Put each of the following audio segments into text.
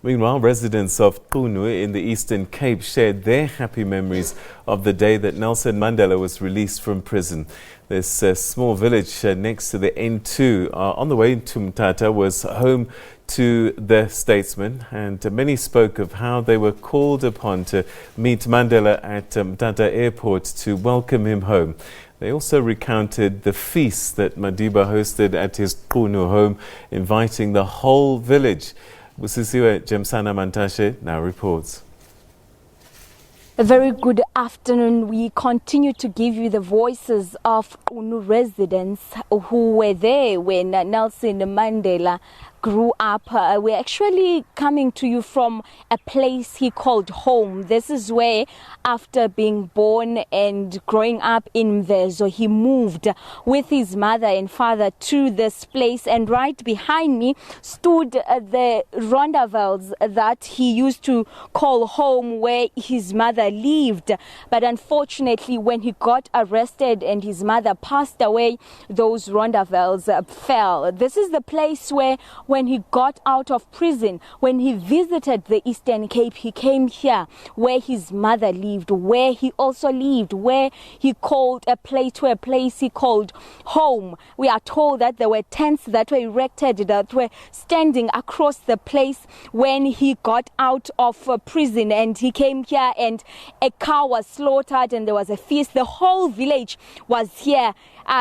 Meanwhile, residents of Qunu in the Eastern Cape shared their happy memories of the day that Nelson Mandela was released from prison. This small village next to the N2 on the way to Mthatha was home to the statesman, and many spoke of how they were called upon to meet Mandela at Mthatha airport to welcome him home. They also recounted the feast that Madiba hosted at his Qunu home, inviting the whole village. Busisiwe Jemsana-Mantashe now reports. A very good afternoon. We continue to give you the voices of Qunu residents who were there when Nelson Mandela grew up. We're actually coming to you from a place he called home. This is where, after being born and growing up in Mvezo, he moved with his mother and father to this place. And right behind me stood the rondavels that he used to call home, where his mother lived. But unfortunately, when he got arrested and his mother passed away, those rondavels fell. This is the place where, when he got out of prison, when he visited the Eastern Cape, he came here where his mother lived, where he also lived, where he called a place to a place he called home. We are told that there were tents that were erected, that were standing across the place when he got out of prison, and he came here and a cow was slaughtered and there was a feast. The whole village was here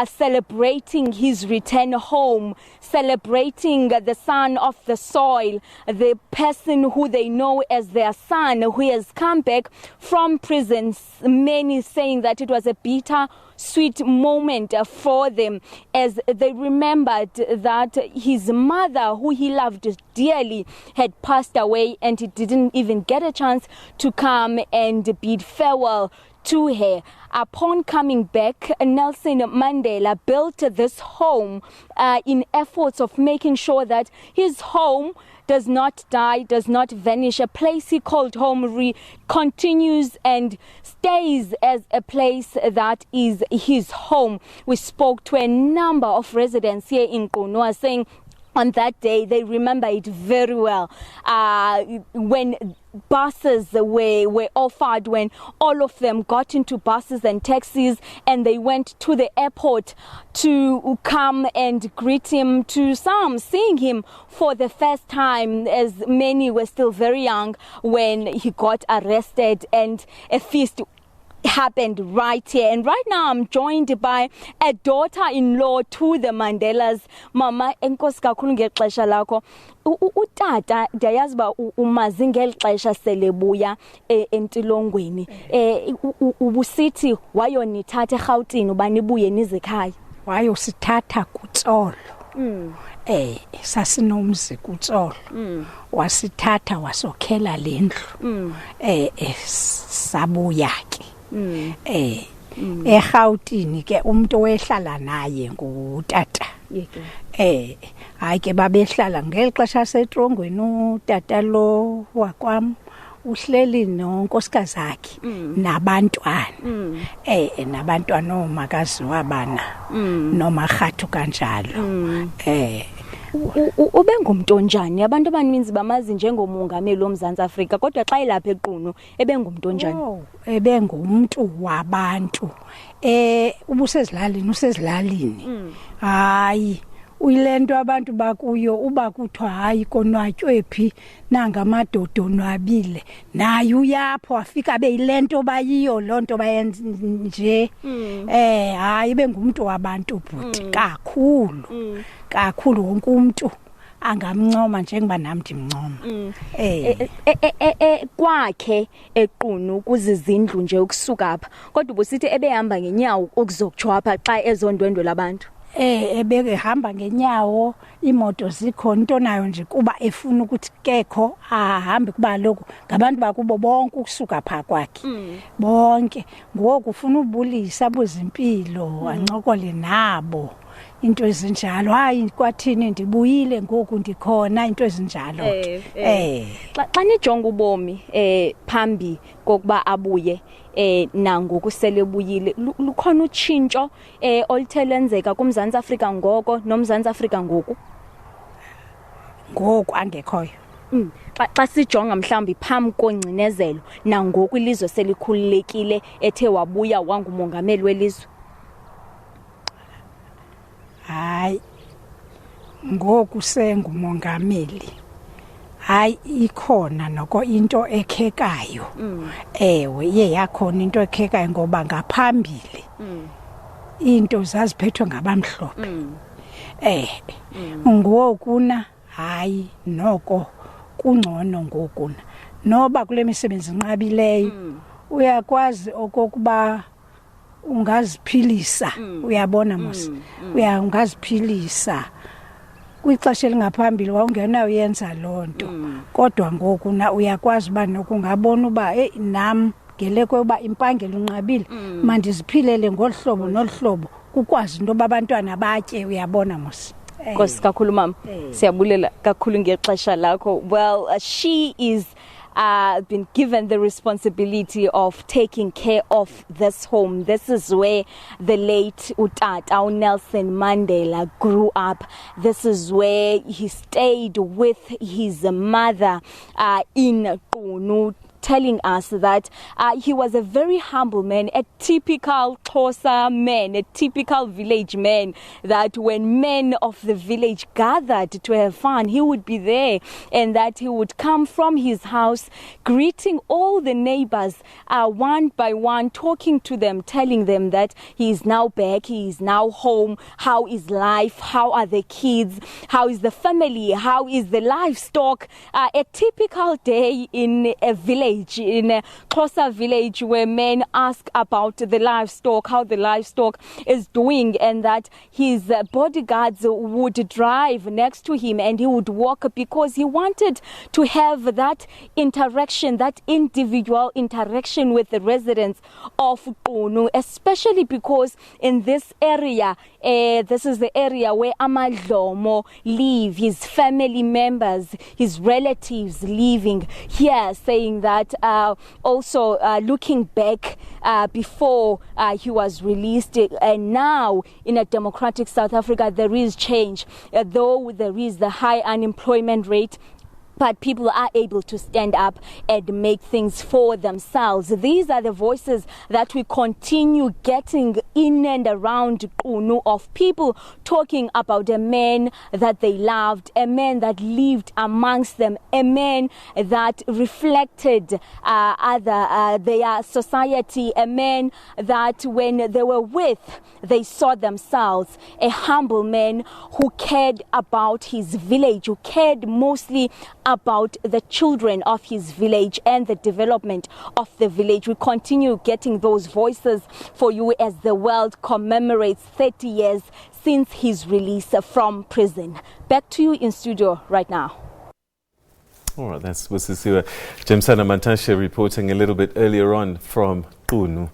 celebrating his return home, celebrating the son of the soil, the person who they know as their son, who has come back from prison. Many saying that it was a bitter sweet moment for them, as they remembered that his mother, who he loved dearly, had passed away, and he didn't even get a chance to come and bid farewell to her. Upon coming back, Nelson Mandela built this home in efforts of making sure that his home does not die, does not vanish. A place he called home continues and stays as a place that is his home. We spoke to a number of residents here in Qunu saying on that day they remember it very well. When buses were offered, when all of them got into buses and taxis and they went to the airport to come and greet him, to some seeing him for the first time, as many were still very young when he got arrested, and a feast happened right here. And right now I'm joined by a daughter-in-law to the Mandelas. Mama, enkosi kakhulu ngexesha lakho. Utata ndiyazi ba umazi ngeli xesha selebuya entilongweni. Ubusithi wayonithatha eGauteng ubanibuye nizekhaya. Wayosithatha kuTsolo. Sasinomzi kuTsolo. Wasithatha wasokhela lendlu. Sabuya ke. eGauteng ke umuntu owehlala naye ngutata. Hayi ke babehlala ngelixesha setrongweni utata lo wakwam uhleli nonkosikazi yakhe nabantwana. Nabantwana omakazi wabana nomarhathu kanjalo. Ubengumuntu onjani? Abantu abaninzi bamazi njengomongameli woMzantsi Afrika, kodwa xa elapha eQunu ebengumuntu onjani? Ebengumuntu wabantu. Usezilalini. Hayi, uyilento abantu bakuyo uba kuthiwa hayi konwatywe phi nanga amadoda onwabile, naye uyapho wafika beyilento bayiyo lonto bayenza nje. Hayi, bengumuntu wabantu bhuti kakhulu wonke umuntu angamncoma njengoba nami ndimncoma. Kwakhe eQunu kuzizindlu nje ukusuka apha, kodwa ubusithi ebehamba ngenyawo ukuzokutshwa apha xa ezondwendwe labantu. Ebehamba ngenyawo, imoto zikhona, into nayo nje kuba efuna ukuthi kekho ahambe kuba lokho ngabantu bakubo bonke ukusuka pha kwakhe. Bonke ngoku ufuna ubulisa buzimpilo, ancokole nabo. Into ezinjalo, hayi kwathini ndibuyile ngoku ndikhona, into ezinjalo. Xa nijonga ubomi phambi kokuba abuye nangoku sele buyile, lukhona utshintsho oluthe lenzeka kuMzantsi Afrika ngoko noMzantsi Afrika ngoku? Ngoku angekhoyo. Xa sijonga mhlawumbi phambi kongcinezelo nangoku ilizwe selikhululekile ethe wabuya wangumongameli welizwe. Hayi, ngoku sengumongameli hayi ikhona noko into ekhekayo. Ewe iye yakhona into ekhekayo ngoba ngaphambili into zaziphethwe ngabamhlophe. Ngokuna hayi noko kungcono ngokuna noba kule misebenzi inqabileyo uyakwazi okokuba ungaziphilisa. Uyabona mos ungaziphilisa kwixesha elingaphambili wawungenayo yenza loo nto kodwa ngoku uyakwazi uba nokungabona uba nam ngele kweyoba impangelo unqabile mandiziphilele ngolu hlobo nolu hlobo kukwazi into yoba abantwana batye. Uyabona mos. Nkosi kakhulu mama, siyabulela kakhulu ngexesha lakho. Well, she is been given the responsibility of taking care of this home. This is where the late Mthatha Nelson Mandela grew up. This is where he stayed with his mother in Qunu, telling us that he was a very humble man, a typical Xhosa man, a typical village man, that when men of the village gathered to have fun, he would be there, and that he would come from his house, greeting all the neighbors one by one, talking to them, telling them that he is now back, he is now home, how is life, how are the kids, how is the family, how is the livestock. A typical day in a village, in a Xhosa village, where men ask about the livestock, how the livestock is doing, and that his bodyguards would drive next to him and he would walk because he wanted to have that interaction, that individual interaction with the residents of Qunu, especially because in this area, this is the area where Amadlomo live, his family members, his relatives living here, saying that also looking back before he was released, and now in a democratic South Africa there is change, though there is the high unemployment rate, but people are able to stand up and make things for themselves. These are the voices that we continue getting in and around Qunu, of people talking about a man that they loved, a man that lived amongst them, a man that reflected their society, a man that when they were with, they saw themselves, a humble man who cared about his village, who cared mostly about the children of his village and the development of the village. We continue getting those voices for you as the world commemorates 30 years since his release from prison. Back to you in studio right now. All right, that's Busisiwe Jemsana-Mantashe reporting a little bit earlier on from Qunu.